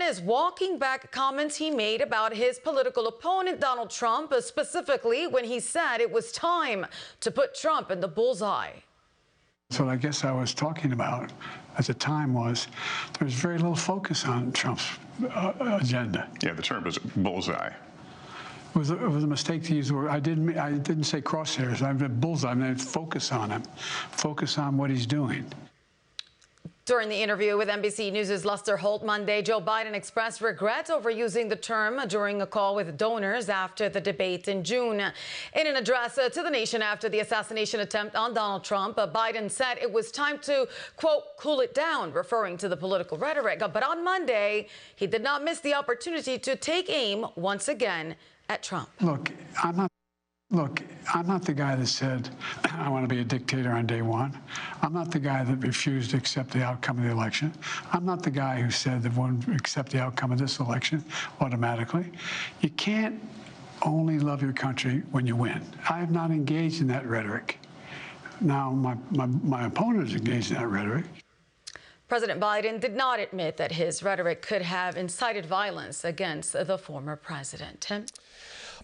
is walking back comments he made about his political opponent, Donald Trump, specifically when he said it was time to put Trump in the bullseye. So I guess I was talking about at the time was there was very little focus on Trump's agenda. Yeah, the term is bullseye. It was a mistake to use the word. I didn't say crosshairs. I meant bullseye. I meant focus on him. Focus on what he's doing. During the interview with NBC News' Lester Holt Monday, Joe Biden expressed regret over using the term during a call with donors after the debate in June. In an address to the nation after the assassination attempt on Donald Trump, Biden said it was time to, quote, cool it down, referring to the political rhetoric. But on Monday, he did not miss the opportunity to take aim once again at Trump. Look, I'm not the guy that said, I want to be a dictator on day one. I'm not the guy that refused to accept the outcome of the election. I'm not the guy who said that won't accept the outcome of this election automatically. You can't only love your country when you win. I have not engaged in that rhetoric. Now, my opponent is engaged in that rhetoric. President Biden did not admit that his rhetoric could have incited violence against the former president. Tim?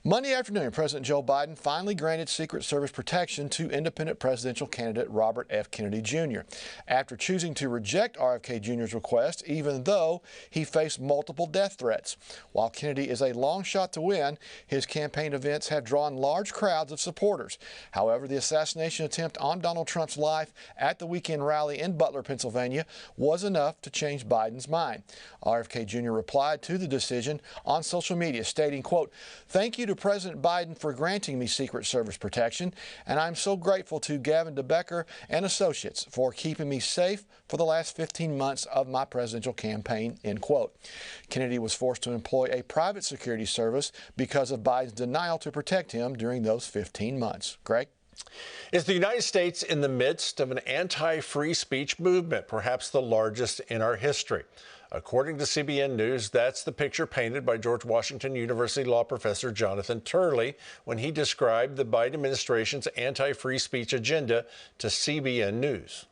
Monday afternoon, President Joe Biden finally granted Secret Service protection to independent presidential candidate Robert F. Kennedy Jr. after choosing to reject RFK Jr.'s request, even though he faced multiple death threats. While Kennedy is a long shot to win, his campaign events have drawn large crowds of supporters. However, the assassination attempt on Donald Trump's life at the weekend rally in Butler, Pennsylvania, was enough to change Biden's mind. RFK Jr. replied to the decision on social media, stating, quote, "Thank you to President Biden for granting me Secret Service protection, and I'm so grateful to Gavin DeBecker and associates for keeping me safe for the last 15 months of my presidential campaign," end quote. Kennedy was forced to employ a private security service because of Biden's denial to protect him during those 15 months. Greg? Is the United States in the midst of an anti-free speech movement, perhaps the largest in our history? According to CBN News, that's the picture painted by George Washington University law professor Jonathan Turley when he described the Biden administration's anti-free speech agenda to CBN News.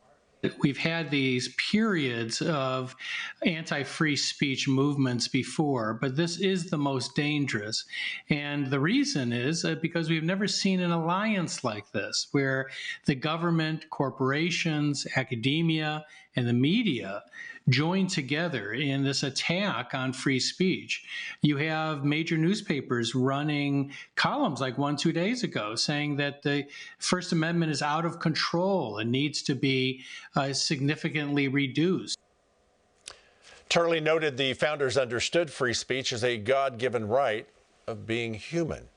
We've had these periods of anti-free speech movements before, but this is the most dangerous. And the reason is because we've never seen an alliance like this, where the government, corporations, academia, and the media join together in this attack on free speech. You have major newspapers running columns like one 2 days ago saying that the First Amendment is out of control and needs to be significantly reduced. Turley noted the founders understood free speech as a God-given right of being human.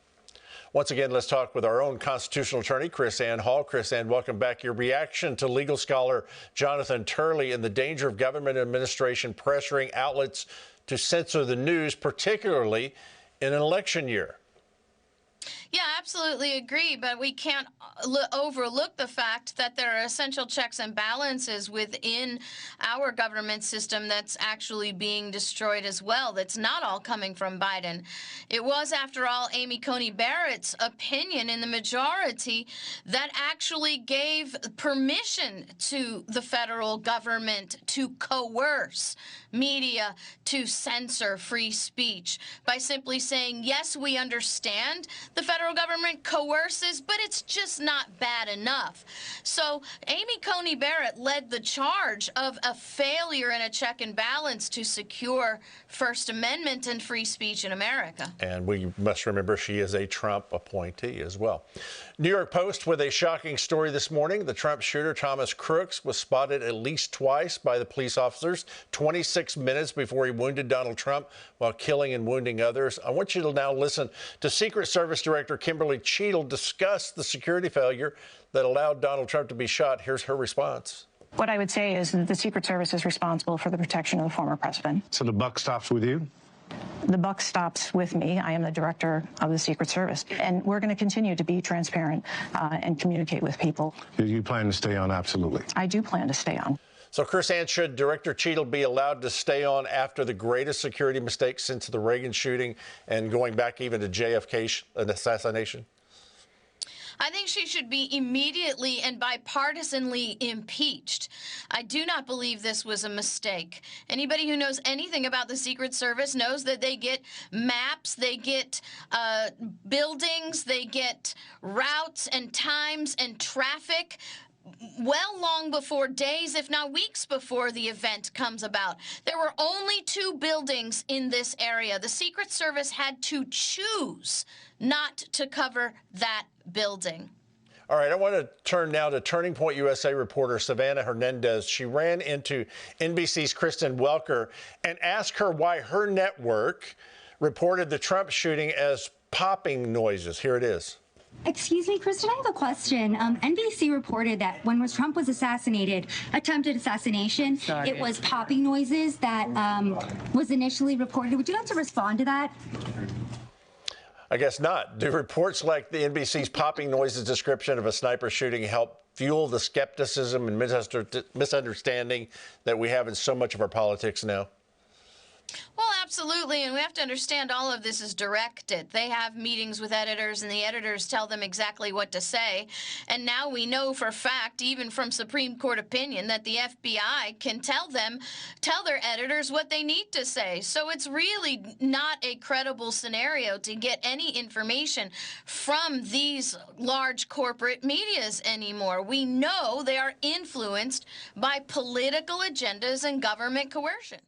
Once again, let's talk with our own constitutional attorney, KrisAnne Hall. KrisAnne, welcome back. Your reaction to legal scholar Jonathan Turley and the danger of government administration pressuring outlets to censor the news, particularly in an election year. Yeah, absolutely agree, but we can't overlook the fact that there are essential checks and balances within our government system that's actually being destroyed as well. That's not all coming from Biden. It was, after all, Amy Coney Barrett's opinion in the majority that actually gave permission to the federal government to coerce media to censor free speech by simply saying, yes, we understand the federal government coerces, but it's just not bad enough. So Amy Coney Barrett led the charge of a failure in a check and balance to secure First Amendment and free speech in America. And we must remember she is a Trump appointee as well. New York Post with a shocking story this morning. The Trump shooter, Thomas Crooks, was spotted at least twice by the police officers 26 minutes before he wounded Donald Trump while killing and wounding others. I want you to now listen to Secret Service Director Kimberly Cheadle discuss the security failure that allowed Donald Trump to be shot. Here's her response. What I would say is that the Secret Service is responsible for the protection of the former president. So the buck stops with you? The buck stops with me. I am the director of the Secret Service, and we're going to continue to be transparent and communicate with people. You plan to stay on? Absolutely. I do plan to stay on. So, KrisAnne, should Director Cheadle be allowed to stay on after the greatest security mistake since the Reagan shooting and going back even to JFK's assassination? I think she should be immediately and bipartisanly impeached. I do not believe this was a mistake. Anybody who knows anything about the Secret Service knows that they get maps, they get buildings, they get routes and times and traffic well long before, days, if not weeks before the event comes about. There were only 2 buildings in this area. The Secret Service had to choose not to cover that building. All right, I want to turn now to Turning Point USA reporter Savannah Hernandez. She ran into NBC's Kristen Welker and asked her why her network reported the Trump shooting as popping noises. Here it is. Excuse me, Kristen, I have a question. NBC reported that when Trump was assassinated, attempted assassination, it was popping noises that was initially reported. Would you like to respond to that? I guess not. Do reports like the NBC's popping noises description of a sniper shooting help fuel the skepticism and misunderstanding that we have in so much of our politics now? Well, absolutely, and we have to understand all of this is directed. They have meetings with editors, and the editors tell them exactly what to say. And now we know for a fact, even from Supreme Court opinion, that the FBI can tell their editors what they need to say. So it's really not a credible scenario to get any information from these large corporate medias anymore. We know they are influenced by political agendas and government coercion.